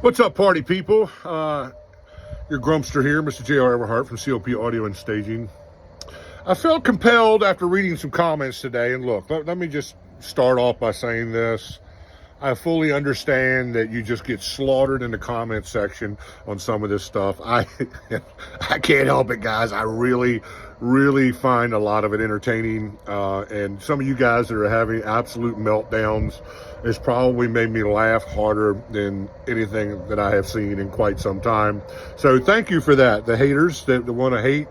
What's up, party people? Your Grumpster here, Mr. J.R. Everhart from COP Audio and Staging. I felt compelled after reading some comments today, and look, let me just start off by saying this. I fully understand that you just get slaughtered in the comment section on some of this stuff. I can't help it, guys. I really find a lot of it entertaining. And some of you guys that are having absolute meltdowns has probably made me laugh harder than anything that I have seen in quite some time. So thank you for that. The haters that want to hate,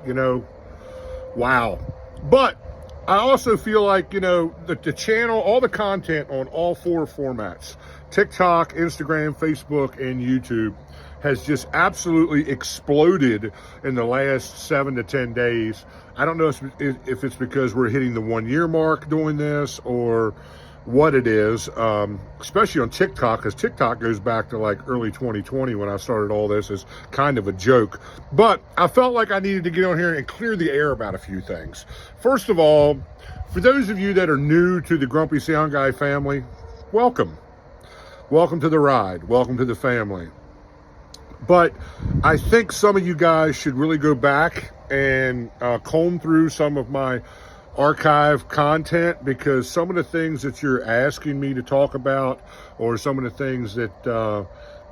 wow. But I also feel like, the channel, all the content on all four formats, TikTok, Instagram, Facebook, and YouTube, has just absolutely exploded in the last 7 to 10 days. I don't know if it's because we're hitting the 1 year mark doing this or what it is, especially on TikTok, because TikTok goes back to like early 2020 when I started all this as kind of a joke. But I felt like I needed to get on here and clear the air about a few things. First of all, for those of you that are new to the Grumpy Sound Guy family, welcome. Welcome to the ride. Welcome to the family. But I think some of you guys should really go back and comb through some of my archive content, because some of the things that you're asking me to talk about or some of the things that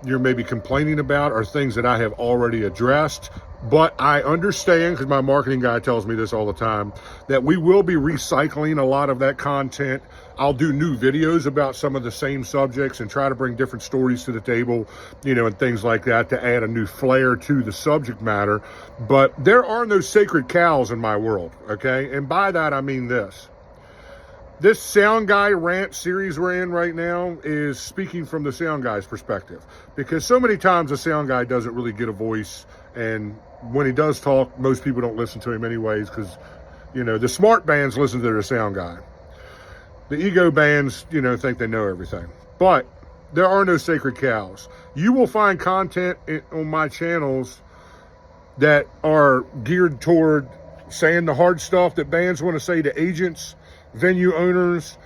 you're maybe complaining about are things that I have already addressed. But I understand, because my marketing guy tells me this all the time, that we will be recycling a lot of that content. I'll do new videos about some of the same subjects and try to bring different stories to the table, and things like that to add a new flair to the subject matter. But there are no sacred cows in my world, okay? And by that, I mean this. This Sound Guy rant series we're in right now is speaking from the Sound Guy's perspective, because so many times the Sound Guy doesn't really get a voice, and when he does talk, most people don't listen to him anyways, because, the smart bands listen to their Sound Guy. The ego bands, think they know everything. But there are no sacred cows. You will find content on my channels that are geared toward saying the hard stuff that bands want to say to agents, venue owners.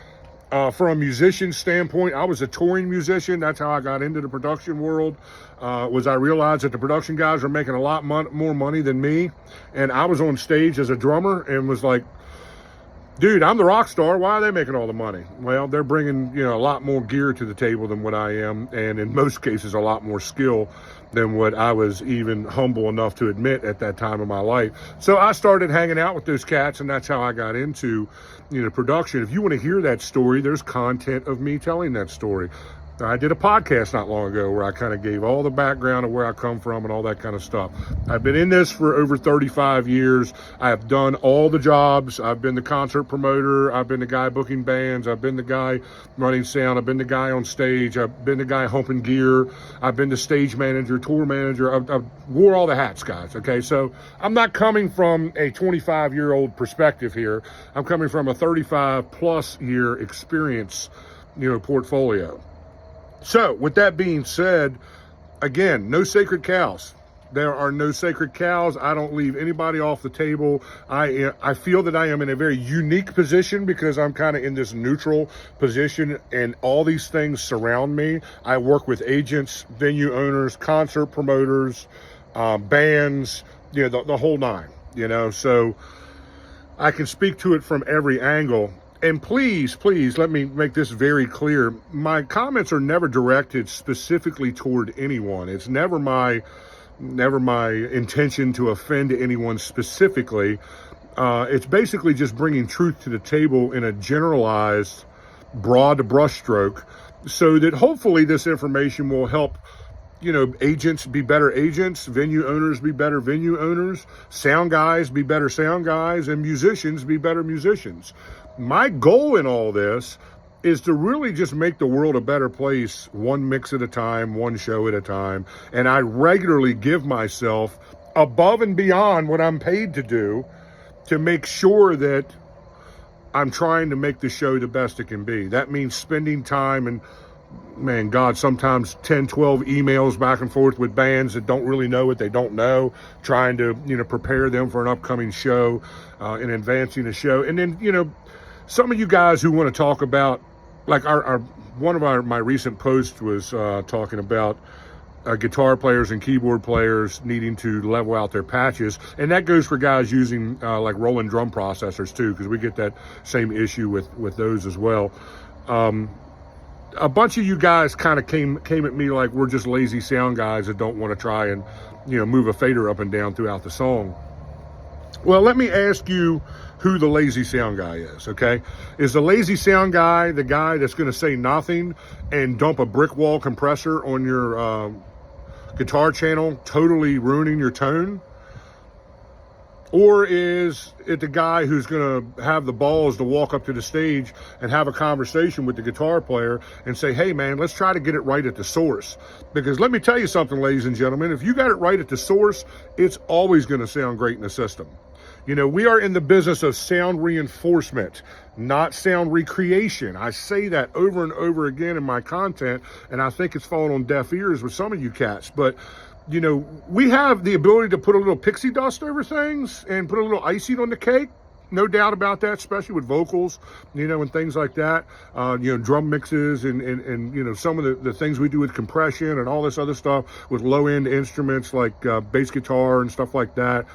From a musician standpoint, I was a touring musician. That's how I got into the production world, was I realized that the production guys are making a lot more money than me. And I was on stage as a drummer and was like, dude, I'm the rock star. Why are they making all the money? Well, they're bringing, a lot more gear to the table than what I am. And in most cases, a lot more skill than what I was even humble enough to admit at that time of my life. So I started hanging out with those cats, and that's how I got into, production. If you want to hear that story, there's content of me telling that story. I did a podcast not long ago where I kind of gave all the background of where I come from and all that kind of stuff. I've been in this for over 35 years. I have done all the jobs. I've been the concert promoter. I've been the guy booking bands. I've been the guy running sound. I've been the guy on stage. I've been the guy humping gear. I've been the stage manager, tour manager. I've wore all the hats, guys. Okay, so I'm not coming from a 25-year-old perspective here. I'm coming from a 35-plus year experience, portfolio. So, with that being said, again, no sacred cows. There are no sacred cows. I don't leave anybody off the table. I feel that I am in a very unique position because I'm kind of in this neutral position and all these things surround me. I work with agents, venue owners, concert promoters, bands, the whole nine, so I can speak to it from every angle. And please, let me make this very clear. My comments are never directed specifically toward anyone. It's never my intention to offend anyone specifically. It's basically just bringing truth to the table in a generalized, broad brushstroke, so that hopefully this information will help agents be better agents, venue owners be better venue owners, sound guys be better sound guys, and musicians be better musicians. My goal in all this is to really just make the world a better place, one mix at a time, one show at a time. And I regularly give myself above and beyond what I'm paid to do to make sure that I'm trying to make the show the best it can be. That means spending time and, man, God, sometimes 10, 12 emails back and forth with bands that don't really know what they don't know, trying to, prepare them for an upcoming show and advancing the show. And then, some of you guys who want to talk about, like one of my recent posts was talking about guitar players and keyboard players needing to level out their patches. And that goes for guys using like Roland drum processors too, because we get that same issue with those as well. A bunch of you guys kind of came at me like we're just lazy sound guys that don't want to try and, move a fader up and down throughout the song. Well, let me ask you who the lazy sound guy is, okay? Is the lazy sound guy the guy that's going to say nothing and dump a brick wall compressor on your guitar channel, totally ruining your tone? Or is it the guy who's going to have the balls to walk up to the stage and have a conversation with the guitar player and say, hey, man, let's try to get it right at the source? Because let me tell you something, ladies and gentlemen, if you got it right at the source, it's always going to sound great in the system. We are in the business of sound reinforcement, not sound recreation. I say that over and over again in my content, and I think it's fallen on deaf ears with some of you cats. But, we have the ability to put a little pixie dust over things and put a little icing on the cake. No doubt about that, especially with vocals, and things like that. Drum mixes and some of the things we do with compression and all this other stuff with low-end instruments like bass guitar and stuff like that.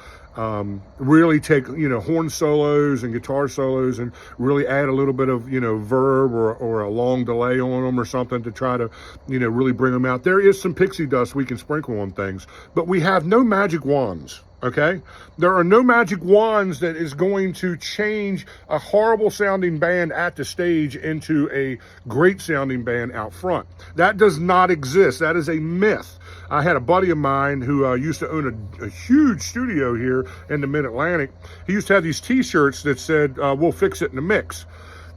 Really take, horn solos and guitar solos and really add a little bit of, verb or a long delay on them or something to try to, really bring them out. There is some pixie dust we can sprinkle on things, but we have no magic wands. Okay, there are no magic wands that is going to change a horrible sounding band at the stage into a great sounding band out front. That does not exist. That is a myth. I had a buddy of mine who used to own a huge studio here in the Mid-Atlantic. He used to have these t-shirts that said, we'll fix it in the mix.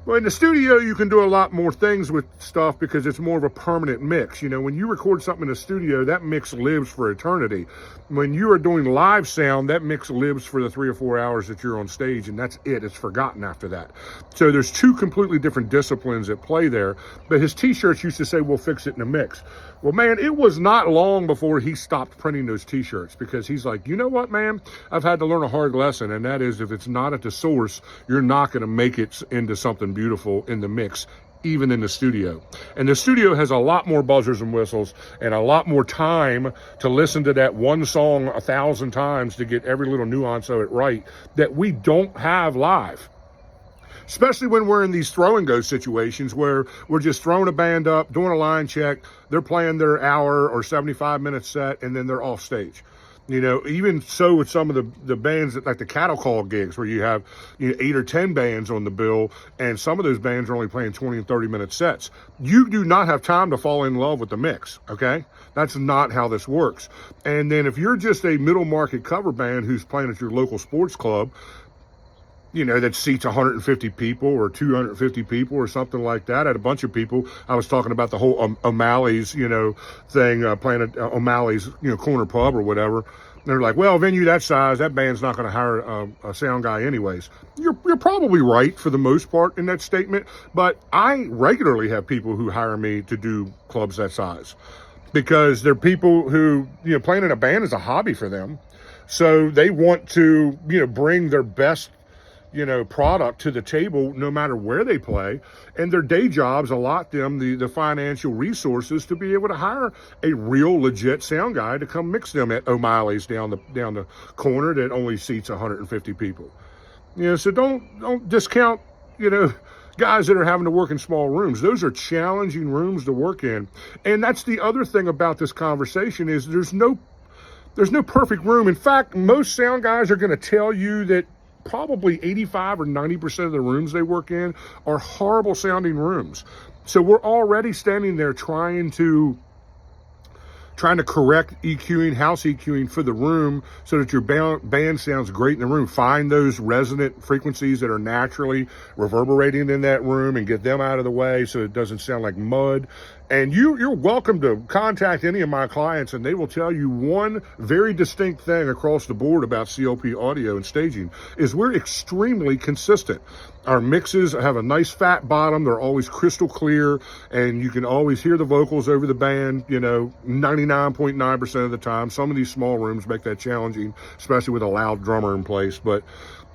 Well, in the studio, you can do a lot more things with stuff because it's more of a permanent mix. When you record something in the studio, that mix lives for eternity. When you are doing live sound, that mix lives for the 3 or 4 hours that you're on stage, and that's it. It's forgotten after that. So there's two completely different disciplines at play there. But his t-shirts used to say, we'll fix it in the mix. Well, man, it was not long before he stopped printing those t-shirts because he's like, you know what, man? I've had to learn a hard lesson, and that is if it's not at the source, you're not going to make it into something beautiful in the mix, even in the studio. And the studio has a lot more buzzers and whistles and a lot more time to listen to that one song 1,000 times to get every little nuance of it right that we don't have live. Especially when we're in these throw and go situations where we're just throwing a band up, doing a line check, they're playing their hour or 75-minute set, and then they're off stage. Even so with some of the bands that like the cattle call gigs where you have 8 or 10 bands on the bill, and some of those bands are only playing 20 and 30-minute sets. You do not have time to fall in love with the mix, okay? That's not how this works. And then if you're just a middle market cover band who's playing at your local sports club, that seats 150 people or 250 people or something like that. I had a bunch of people. I was talking about the whole O'Malley's, thing, playing at O'Malley's, corner pub or whatever. They're like, well, venue that size, that band's not going to hire a sound guy anyways. You're probably right for the most part in that statement, but I regularly have people who hire me to do clubs that size because they're people who, playing in a band is a hobby for them. So they want to, bring their best product to the table no matter where they play, and their day jobs allot them the financial resources to be able to hire a real legit sound guy to come mix them at O'Malley's down the corner that only seats 150 people. So don't discount guys that are having to work in small rooms. Those are challenging rooms to work in. And that's the other thing about this conversation is there's no perfect room. In fact, most sound guys are going to tell you that probably 85 or 90% of the rooms they work in are horrible sounding rooms. So we're already standing there trying to correct EQing, house EQing for the room so that your band sounds great in the room. Find those resonant frequencies that are naturally reverberating in that room and get them out of the way so it doesn't sound like mud. And you're welcome to contact any of my clients, and they will tell you one very distinct thing across the board about CLP audio and staging is we're extremely consistent. Our mixes have a nice fat bottom. They're always crystal clear, and you can always hear the vocals over the band, 99.9% of the time. Some of these small rooms make that challenging, especially with a loud drummer in place. But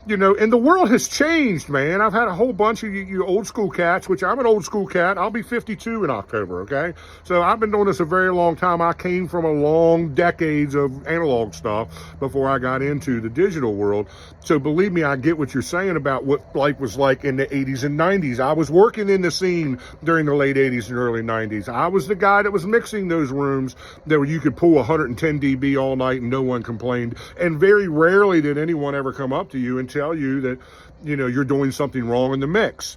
And the world has changed, man. I've had a whole bunch of you old school cats, which I'm an old school cat. I'll be 52 in October, okay? So I've been doing this a very long time. I came from a long decades of analog stuff before I got into the digital world. So believe me, I get what you're saying about what life was like in the 80s and 90s. I was working in the scene during the late 80s and early 90s. I was the guy that was mixing those rooms that where you could pull 110 dB all night and no one complained. And very rarely did anyone ever come up to you and tell you that, you're doing something wrong in the mix.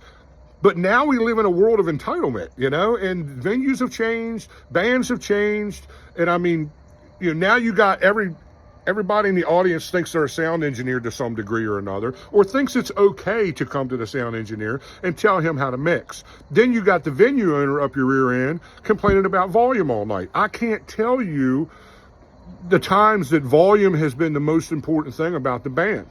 But now we live in a world of entitlement, and venues have changed, bands have changed. And I mean, now you got everybody in the audience thinks they're a sound engineer to some degree or another, or thinks it's okay to come to the sound engineer and tell him how to mix. Then you got the venue owner up your rear end complaining about volume all night. I can't tell you the times that volume has been the most important thing about the band.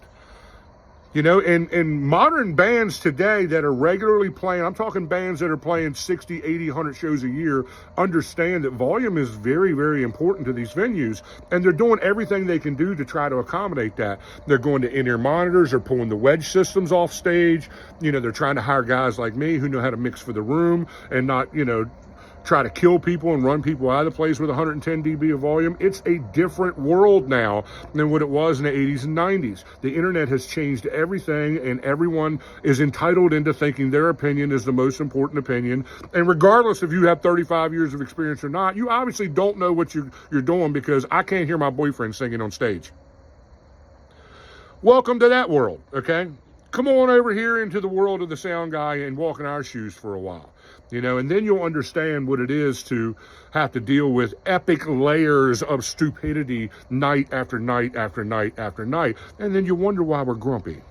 And modern bands today that are regularly playing, I'm talking bands that are playing 60, 80, 100 shows a year, understand that volume is very, very important to these venues. And they're doing everything they can do to try to accommodate that. They're going to in-ear monitors, they're pulling the wedge systems off stage. They're trying to hire guys like me who know how to mix for the room and not, try to kill people and run people out of the place with 110 dB of volume. It's a different world now than what it was in the 80s and 90s. The internet has changed everything, and everyone is entitled into thinking their opinion is the most important opinion. And regardless if you have 35 years of experience or not, you obviously don't know what you're doing, because I can't hear my boyfriend singing on stage. Welcome to that world, okay? Come on over here into the world of the sound guy and walk in our shoes for a while. And then you'll understand what it is to have to deal with epic layers of stupidity night after night after night after night. And then you wonder why we're grumpy.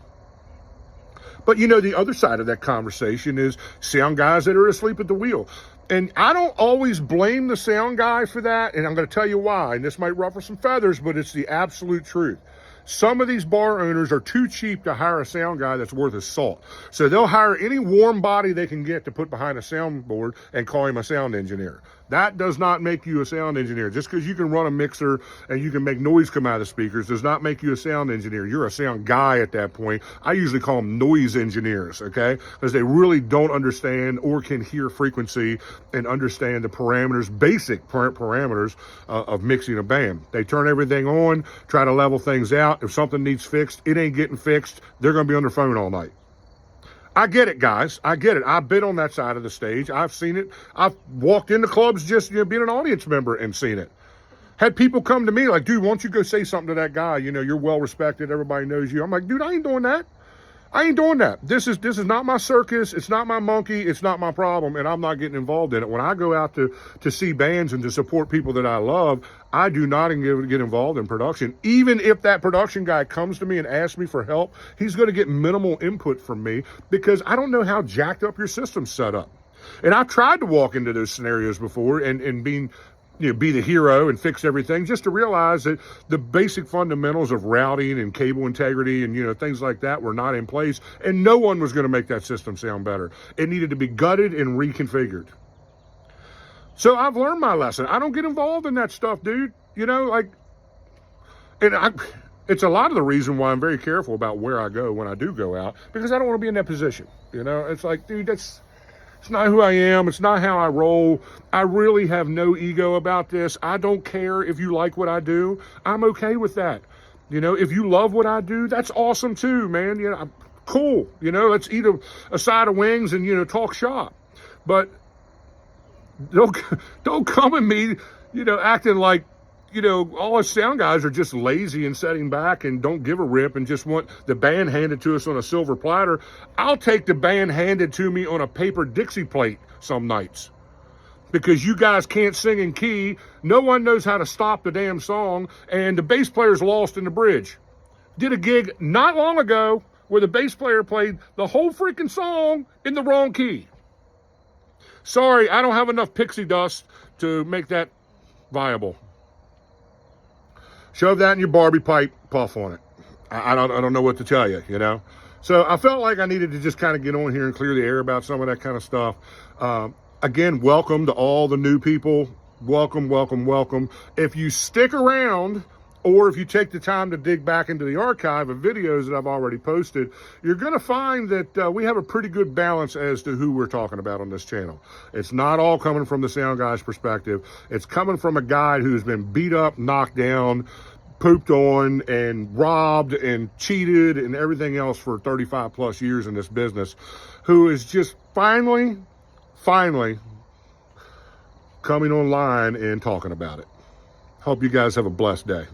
But the other side of that conversation is sound guys that are asleep at the wheel. And I don't always blame the sound guy for that. And I'm going to tell you why. And this might ruffle some feathers, but it's the absolute truth. Some of these bar owners are too cheap to hire a sound guy that's worth his salt. So they'll hire any warm body they can get to put behind a soundboard and call him a sound engineer. That does not make you a sound engineer. Just because you can run a mixer and you can make noise come out of the speakers does not make you a sound engineer. You're a sound guy at that point. I usually call them noise engineers, okay? Because they really don't understand or can hear frequency and understand the parameters, basic parameters of mixing a band. They turn everything on, try to level things out. If something needs fixed, it ain't getting fixed. They're going to be on their phone all night. I get it, guys. I get it. I've been on that side of the stage. I've seen it. I've walked into clubs just being an audience member and seen it. Had people come to me like, dude, why don't you go say something to that guy? You're well respected. Everybody knows you. I'm like, dude, I ain't doing that. I ain't doing that. This is not my circus. It's not my monkey. It's not my problem, and I'm not getting involved in it. When I go out to see bands and to support people that I love, I do not get involved in production. Even if that production guy comes to me and asks me for help, he's going to get minimal input from me, because I don't know how jacked up your system's set up. And I've tried to walk into those scenarios before and be the hero and fix everything, just to realize that the basic fundamentals of routing and cable integrity and, things like that were not in place, and no one was going to make that system sound better. It needed to be gutted and reconfigured. So I've learned my lesson. I don't get involved in that stuff, dude. It's a lot of the reason why I'm very careful about where I go when I do go out, because I don't want to be in that position. It's like, dude, it's not who I am. It's not how I roll. I really have no ego about this. I don't care if you like what I do. I'm okay with that. If you love what I do, that's awesome too, man. Cool. Let's eat a side of wings and, talk shop. But don't come at me, acting like, all us sound guys are just lazy and sitting back and don't give a rip and just want the band handed to us on a silver platter. I'll take the band handed to me on a paper Dixie plate some nights, because you guys can't sing in key. No one knows how to stop the damn song, and the bass player's lost in the bridge. Did a gig not long ago where the bass player played the whole freaking song in the wrong key. Sorry, I don't have enough pixie dust to make that viable. Shove that in your Barbie pipe, puff on it. I don't know what to tell you, So I felt like I needed to just kind of get on here and clear the air about some of that kind of stuff. Again, welcome to all the new people. Welcome, welcome, welcome. If you stick around or if you take the time to dig back into the archive of videos that I've already posted, you're going to find that we have a pretty good balance as to who we're talking about on this channel. It's not all coming from the sound guy's perspective. It's coming from a guy who's been beat up, knocked down, pooped on, and robbed and cheated and everything else for 35 plus years in this business, who is just finally coming online and talking about it. Hope you guys have a blessed day.